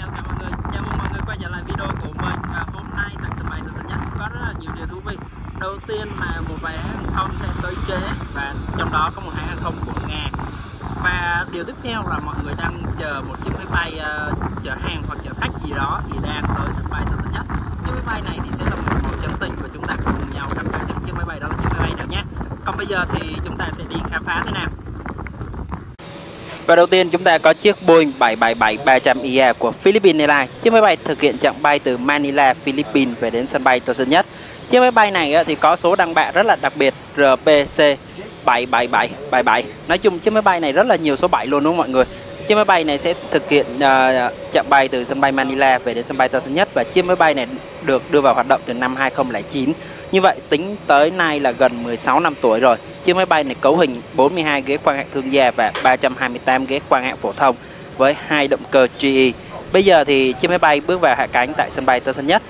chào cả mọi người, chào mừng mọi người quay trở lại video của mình. Và hôm nay tại sân bay Tân Sơn Nhất có rất là nhiều điều thú vị. Đầu tiên là một vài hãng hàng không sẽ tới trễ, và trong đó có một hãng hàng không của Nga. Và điều tiếp theo là mọi người đang chờ một chiếc máy bay chở hàng hoặc chở khách gì đó thì đang tới sân bay Tân Sơn Nhất. Chiếc máy bay này thì sẽ là một chân tình, và chúng ta cùng nhau khám phá xem chiếc máy bay đó là chiếc máy bay nào nhé. Còn bây giờ thì chúng ta sẽ đi khám phá thế nào. Và đầu tiên chúng ta có chiếc Boeing 777-300ER của Philippines Airlines. Chiếc máy bay thực hiện chặng bay từ Manila, Philippines về đến sân bay Tân Sơn Nhất. Chiếc máy bay này thì có số đăng bạ rất là đặc biệt RPC 77777. Nói chung chiếc máy bay này rất là nhiều số 7 luôn đúng không mọi người. Chiếc máy bay này sẽ thực hiện chặng bay từ sân bay Manila về đến sân bay Tân Sơn Nhất, và chiếc máy bay này được đưa vào hoạt động từ năm 2009. Như vậy tính tới nay là gần 16 năm tuổi rồi. Chiếc máy bay này cấu hình 42 ghế khoang hạng thương gia và 328 ghế khoang hạng phổ thông với 2 động cơ GE. Bây giờ thì chiếc máy bay bước vào hạ cánh tại sân bay Tân Sơn Nhất.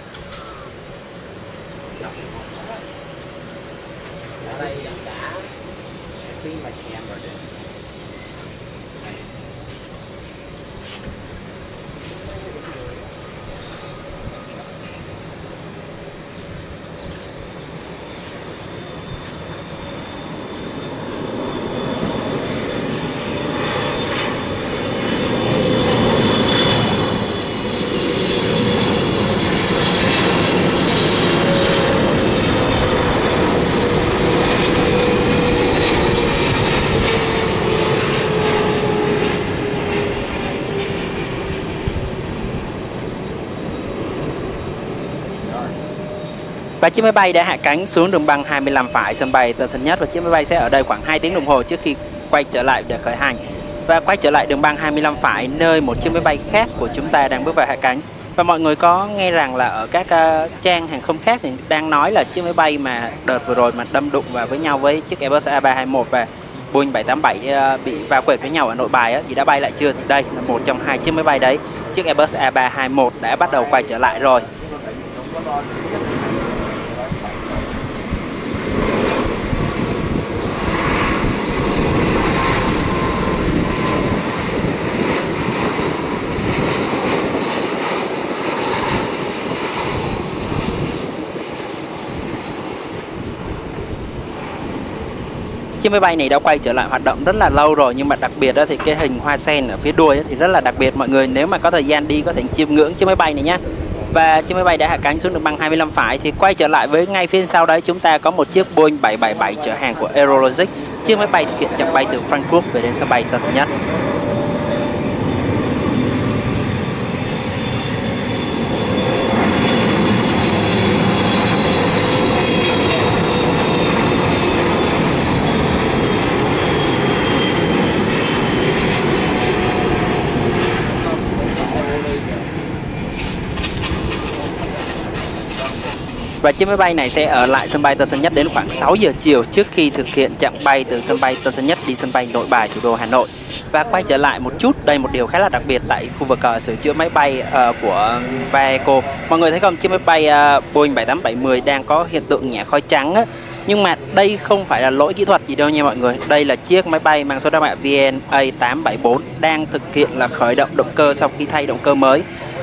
Và chiếc máy bay đã hạ cánh xuống đường băng 25 phải sân bay Tân Sơn Nhất, và chiếc máy bay sẽ ở đây khoảng 2 tiếng đồng hồ trước khi quay trở lại để khởi hành. Và quay trở lại đường băng 25 phải, nơi một chiếc máy bay khác của chúng ta đang bước vào hạ cánh. Và mọi người có nghe rằng là ở các trang hàng không khác thì đang nói là chiếc máy bay mà đợt vừa rồi mà đâm đụng vào với nhau với chiếc Airbus A321 và Boeing 787 bị va quệt với nhau ở Nội Bài thì đã bay lại chưa. Thì đây là một trong hai chiếc máy bay đấy. Chiếc Airbus A321 đã bắt đầu quay trở lại rồi. Chiếc máy bay này đã quay trở lại hoạt động rất là lâu rồi, nhưng mà đặc biệt đó thì cái hình hoa sen ở phía đuôi thì rất là đặc biệt. Mọi người nếu mà có thời gian đi có thể chiêm ngưỡng chiếc máy bay này nhé. Và chiếc máy bay đã hạ cánh xuống đường băng 25 phải thì quay trở lại với ngay phía sau đấy chúng ta có một chiếc Boeing 777 chở hàng của Aerologic. Chiếc máy bay thực hiện chặng bay từ Frankfurt về đến sân bay Tân Sơn Nhất. Và chiếc máy bay này sẽ ở lại sân bay Tân Sơn Nhất đến khoảng 6 giờ chiều trước khi thực hiện chặng bay từ sân bay Tân Sơn Nhất đi sân bay Nội Bài, thủ đô Hà Nội. Và quay trở lại một chút, đây một điều khá là đặc biệt tại khu vực sửa chữa máy bay của Vaeco. Mọi người thấy không, chiếc máy bay Boeing 787-10 đang có hiện tượng nhả khói trắng á. Nhưng mà đây không phải là lỗi kỹ thuật gì đâu nha mọi người. Đây là chiếc máy bay mang số đăng bạ VNA874 đang thực hiện là khởi động động cơ sau khi thay động cơ mới.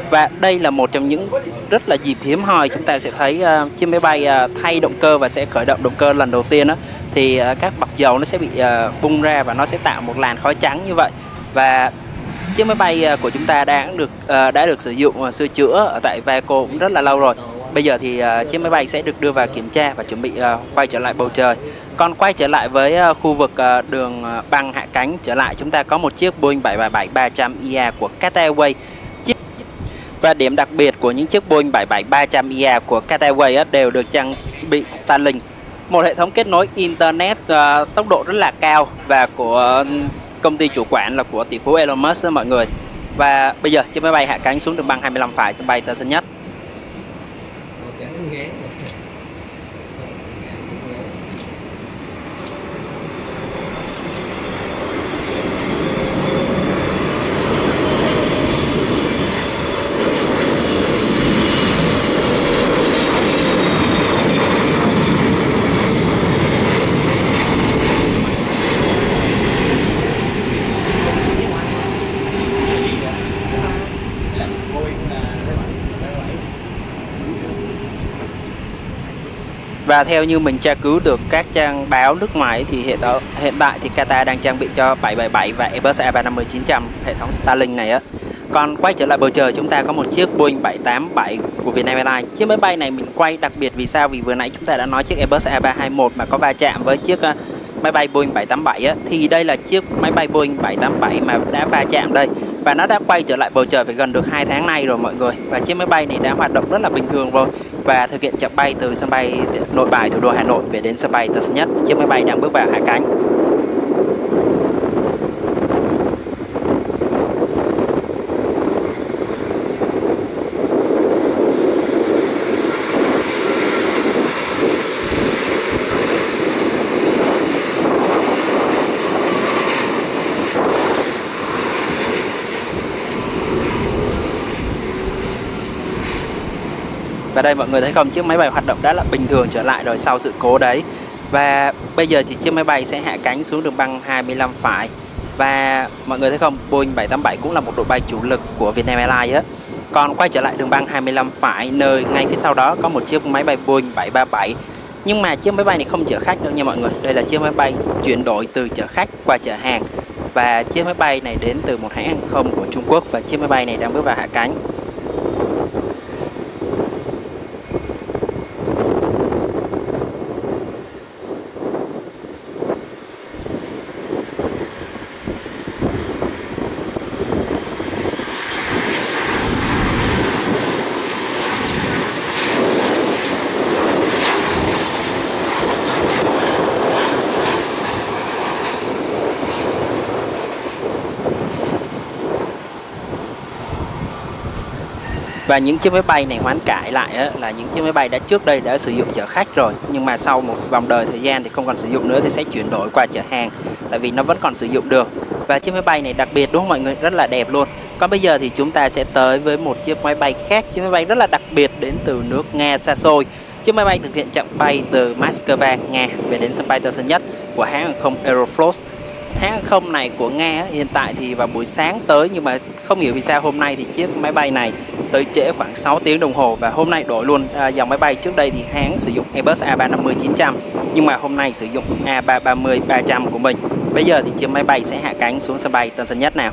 Và đây là một trong những rất là dịp hiếm hoi chúng ta sẽ thấy chiếc máy bay thay động cơ và sẽ khởi động động cơ lần đầu tiên đó, thì các bọc dầu nó sẽ bị bung ra và nó sẽ tạo một làn khói trắng như vậy. Và chiếc máy bay của chúng ta đã được sử dụng sửa chữa ở tại Vaeco cũng rất là lâu rồi. Bây giờ thì chiếc máy bay sẽ được đưa vào kiểm tra và chuẩn bị quay trở lại bầu trời. Còn quay trở lại với khu vực đường băng hạ cánh trở lại, chúng ta có một chiếc Boeing 777-300ER của Qatar Airways. Và điểm đặc biệt của những chiếc Boeing 777-300ER của Qatar Airways đều được trang bị Starlink, một hệ thống kết nối Internet tốc độ rất là cao và của công ty chủ quản là của tỷ phú Elon Musk mọi người. Và bây giờ chiếc máy bay hạ cánh xuống đường băng 25 phải sân bay Tân Sơn Nhất. Và theo như mình tra cứu được các trang báo nước ngoài thì hiện tại thì Qatar đang trang bị cho 777 và Airbus A350-900 hệ thống Starlink này á. Còn quay trở lại bầu trời, chúng ta có một chiếc Boeing 787 của Vietnam Airlines. Chiếc máy bay này mình quay đặc biệt vì sao? Vì vừa nãy chúng ta đã nói chiếc Airbus A321 mà có va chạm với chiếc máy bay Boeing 787 á, thì đây là chiếc máy bay Boeing 787 mà đã va chạm đây. Và nó đã quay trở lại bầu trời phải gần được 2 tháng nay rồi mọi người. Và chiếc máy bay này đã hoạt động rất là bình thường rồi và thực hiện chặng bay từ sân bay Nội Bài, thủ đô Hà Nội về đến sân bay Tân Sơn Nhất. Chiếc máy bay đang bước vào hạ cánh. Và đây mọi người thấy không, chiếc máy bay hoạt động đã là bình thường trở lại rồi sau sự cố đấy. Và bây giờ thì chiếc máy bay sẽ hạ cánh xuống đường băng 25 phải. Và mọi người thấy không, Boeing 787 cũng là một đội bay chủ lực của Vietnam Airlines á. Còn quay trở lại đường băng 25 phải, nơi ngay phía sau đó có một chiếc máy bay Boeing 737. Nhưng mà chiếc máy bay này không chở khách đâu nha mọi người. Đây là chiếc máy bay chuyển đổi từ chở khách qua chở hàng. Và chiếc máy bay này đến từ một hãng hàng không của Trung Quốc. Và chiếc máy bay này đang bước vào hạ cánh. Và những chiếc máy bay này hoán cải lại á, là những chiếc máy bay đã trước đây đã sử dụng chở khách rồi, nhưng mà sau một vòng đời thời gian thì không còn sử dụng nữa thì sẽ chuyển đổi qua chở hàng, tại vì nó vẫn còn sử dụng được. Và chiếc máy bay này đặc biệt đúng không mọi người, rất là đẹp luôn. Còn bây giờ thì chúng ta sẽ tới với một chiếc máy bay khác, chiếc máy bay rất là đặc biệt đến từ nước Nga xa xôi. Chiếc máy bay thực hiện chặng bay từ Moscow, Nga về đến sân bay Tân Sơn Nhất của hãng hàng không Aeroflot. Hãng hàng không này của Nga hiện tại thì vào buổi sáng tới, nhưng mà không hiểu vì sao hôm nay thì chiếc máy bay này tới trễ khoảng 6 tiếng đồng hồ và hôm nay đổi luôn dòng máy bay. Trước đây thì hãng sử dụng Airbus A350-900 nhưng mà hôm nay sử dụng A330-300 của mình. Bây giờ thì chiếc máy bay sẽ hạ cánh xuống sân bay Tân Sơn Nhất nào.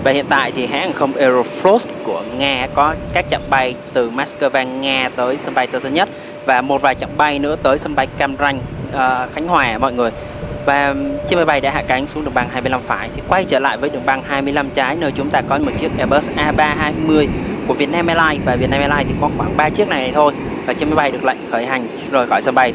Và hiện tại thì hãng hàng không Aeroflot của Nga có các chặng bay từ Moscow, Nga tới sân bay Tân Sơn Nhất và một vài chặng bay nữa tới sân bay Cam Ranh, Khánh Hòa mọi người. Và chiếc máy bay đã hạ cánh xuống đường băng 25 phải thì quay trở lại với đường băng 25 trái, nơi chúng ta có một chiếc Airbus A320 của Vietnam Airlines. Và Vietnam Airlines thì có khoảng 3 chiếc này thôi. Và chiếc máy bay được lệnh khởi hành rời khỏi sân bay.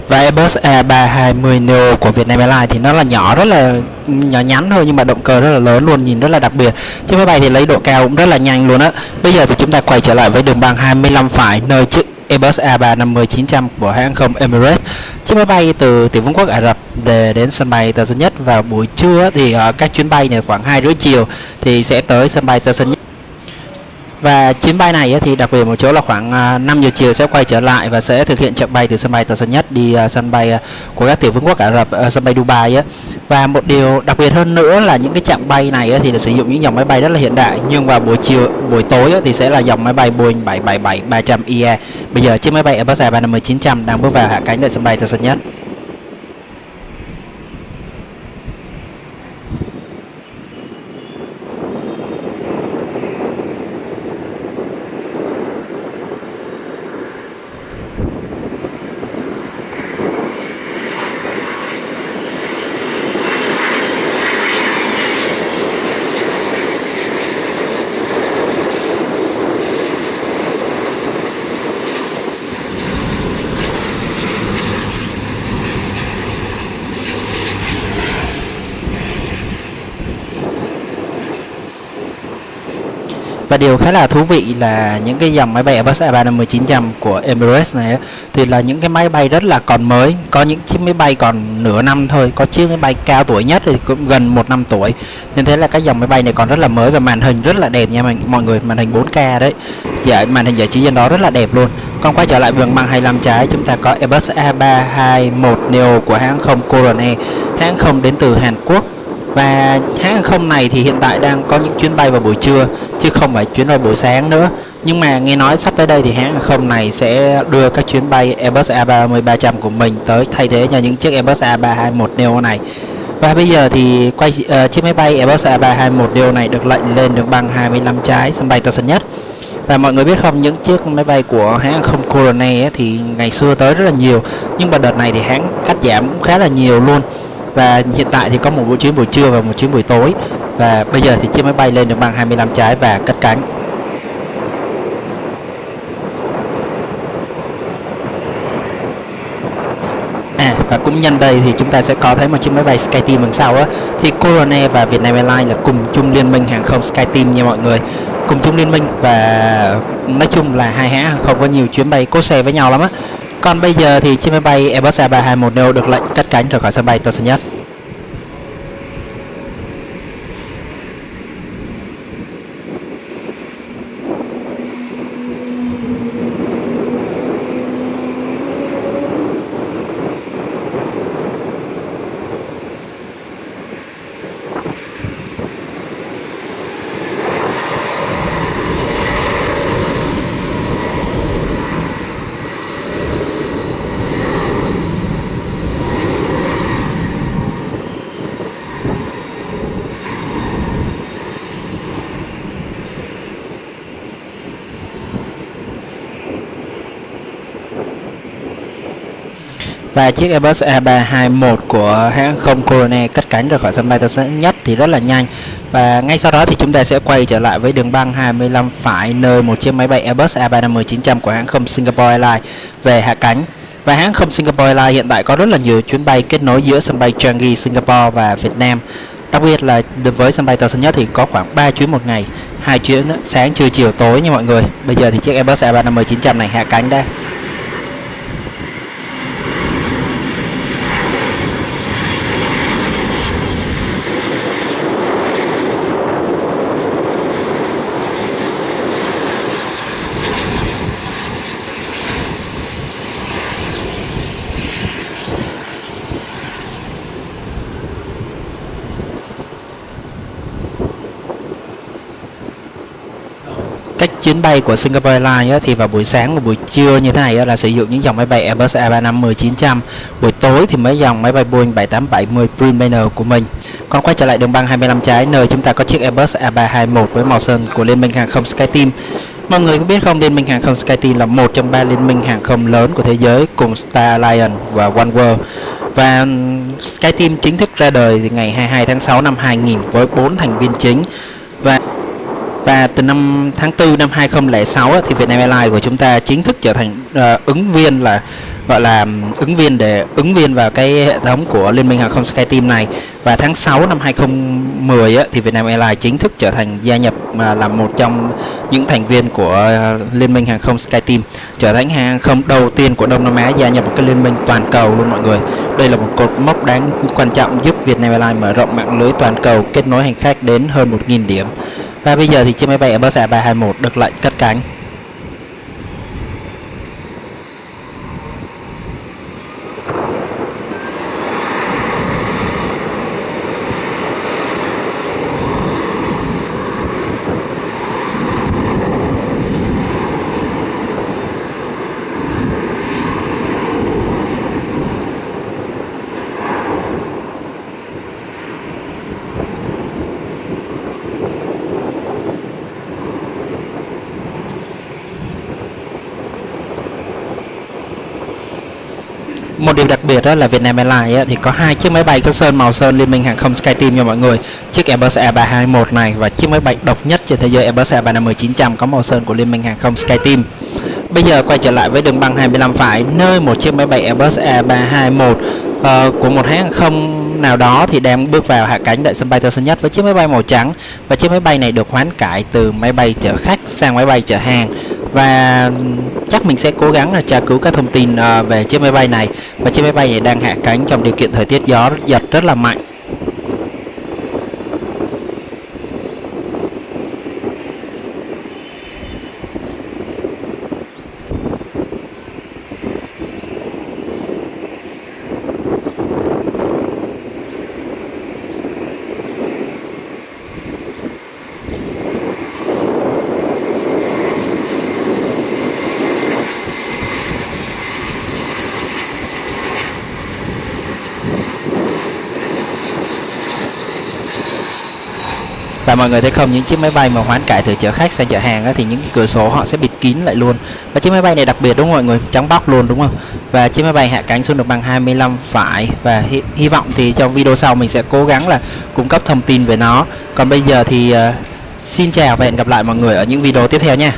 Và Airbus A320 Neo của Vietnam Airlines thì nó là nhỏ, rất là nhỏ nhắn thôi, nhưng mà động cơ rất là lớn luôn, nhìn rất là đặc biệt. Chiếc máy bay thì lấy độ cao cũng rất là nhanh luôn á. Bây giờ thì chúng ta quay trở lại với đường băng 25 phải, nơi chiếc Airbus A350-900 của hãng không Emirates. Chiếc máy bay từ Tiểu Vương quốc Ả Rập đến sân bay Tân Sơn Nhất vào buổi trưa thì các chuyến bay này khoảng 2 rưỡi chiều thì sẽ tới sân bay Tân Sơn Nhất. Và chuyến bay này thì đặc biệt một chỗ là khoảng 5 giờ chiều sẽ quay trở lại và sẽ thực hiện chặng bay từ sân bay Tân Sơn Nhất đi sân bay của các tiểu vương quốc Ả Rập, sân bay Dubai. Và một điều đặc biệt hơn nữa là những cái chặng bay này thì sử dụng những dòng máy bay rất là hiện đại, nhưng vào buổi tối thì sẽ là dòng máy bay Boeing 777-300ER. Bây giờ chiếc máy bay Airbus A350-900 đang bước vào hạ cánh tại sân bay Tân Sơn Nhất. Và điều khá là thú vị là những cái dòng máy bay Airbus A350-900 của Emirates này thì là những cái máy bay rất là còn mới. Có những chiếc máy bay còn nửa năm thôi, có chiếc máy bay cao tuổi nhất thì cũng gần 1 năm tuổi. Nên thế là các dòng máy bay này còn rất là mới và màn hình rất là đẹp nha mọi người, màn hình 4K đấy. Màn hình giải trí trên đó rất là đẹp luôn. Còn quay trở lại đường băng 25 trái, chúng ta có Airbus A321neo của hãng không Coron Air, hãng không đến từ Hàn Quốc. Và hãng hàng không này thì hiện tại đang có những chuyến bay vào buổi trưa chứ không phải chuyến bay buổi sáng nữa. Nhưng mà nghe nói sắp tới đây thì hãng hàng không này sẽ đưa các chuyến bay Airbus A330-300 của mình tới thay thế cho những chiếc Airbus A321neo này. Và bây giờ thì chiếc máy bay Airbus A321neo này được lệnh lên đường băng 25 trái sân bay Tân Sơn Nhất. Và mọi người biết không, những chiếc máy bay của hãng không Coron Air thì ngày xưa tới rất là nhiều, nhưng mà đợt này thì hãng cắt giảm cũng khá là nhiều luôn. Và hiện tại thì có một chuyến buổi trưa và một chuyến buổi tối. Và bây giờ thì chiếc máy bay lên đường băng 25 trái và cất cánh. Và cũng nhân đây thì chúng ta sẽ có thấy một chiếc máy bay SkyTeam đằng sau thì Coron Air và Vietnam Airlines là cùng chung liên minh hàng không SkyTeam nha mọi người. Cùng chung liên minh và nói chung là hai hãng không có nhiều chuyến bay cốt xe với nhau lắm á. Còn bây giờ thì chiếc máy bay Airbus A321neo được lệnh cất cánh rời khỏi sân bay Tân Sơn Nhất. Và chiếc Airbus A321 của hãng không Coron Air cất cánh rời khỏi sân bay Tân Sơn Nhất thì rất là nhanh. Và ngay sau đó thì chúng ta sẽ quay trở lại với đường băng 25 phải, nơi một chiếc máy bay Airbus A350-900 của hãng không Singapore Airlines về hạ cánh. Và hãng không Singapore Airlines hiện tại có rất là nhiều chuyến bay kết nối giữa sân bay Changi, Singapore và Việt Nam. Đặc biệt là với sân bay Tân Sơn Nhất thì có khoảng 3 chuyến một ngày, 2 chuyến sáng, trưa, chiều, tối nha mọi người. Bây giờ thì chiếc Airbus A350-900 này hạ cánh đã. Các chuyến bay của Singapore Airlines thì vào buổi sáng và buổi trưa như thế này là sử dụng những dòng máy bay Airbus A350-900. Buổi tối thì mấy dòng máy bay Boeing 787-10 Dreamliner của mình. Còn quay trở lại đường băng 25 trái, nơi chúng ta có chiếc Airbus A321 với màu sơn của Liên minh hàng không SkyTeam. Mọi người có biết không, Liên minh hàng không SkyTeam là một trong 3 liên minh hàng không lớn của thế giới cùng Star Alliance và Oneworld. Và SkyTeam chính thức ra đời từ ngày 22 tháng 6 năm 2000 với 4 thành viên chính. Và từ tháng 4 năm 2006 thì Vietnam Airlines của chúng ta chính thức trở thành ứng viên, là gọi là ứng viên vào cái hệ thống của Liên minh hàng không SkyTeam này. Và tháng 6 năm 2010 thì Vietnam Airlines chính thức trở thành gia nhập làm một trong những thành viên của Liên minh hàng không SkyTeam, trở thành hàng không đầu tiên của Đông Nam Á gia nhập một cái liên minh toàn cầu luôn mọi người. Đây là một cột mốc đáng quan trọng giúp Vietnam Airlines mở rộng mạng lưới toàn cầu, kết nối hành khách đến hơn 1.000 điểm. Và bây giờ thì chiếc máy bay Airbus A321 được lệnh cất cánh. Một điều đặc biệt đó là Vietnam Airlines thì có 2 chiếc máy bay có sơn màu sơn Liên minh hàng không SkyTeam nha mọi người. Chiếc Airbus A321 này và chiếc máy bay độc nhất trên thế giới Airbus A350-900 có màu sơn của Liên minh hàng không SkyTeam. Bây giờ quay trở lại với đường băng 25 phải, nơi một chiếc máy bay Airbus A321 của một hãng hàng không nào đó thì đang bước vào hạ cánh tại sân bay Tân Sơn Nhất với chiếc máy bay màu trắng. Và chiếc máy bay này được hoán cải từ máy bay chở khách sang máy bay chở hàng. Và chắc mình sẽ cố gắng là tra cứu các thông tin về chiếc máy bay này. Và chiếc máy bay này đang hạ cánh trong điều kiện thời tiết gió giật rất là mạnh. Và mọi người thấy không, những chiếc máy bay mà hoán cải từ chở khách sang chở hàng thì những cái cửa sổ họ sẽ bịt kín lại luôn. Và chiếc máy bay này đặc biệt đúng không mọi người, trắng bóc luôn đúng không. Và chiếc máy bay hạ cánh xuống đường băng 25 phải. Và hy vọng thì trong video sau mình sẽ cố gắng là cung cấp thông tin về nó. Còn bây giờ thì xin chào và hẹn gặp lại mọi người ở những video tiếp theo nha.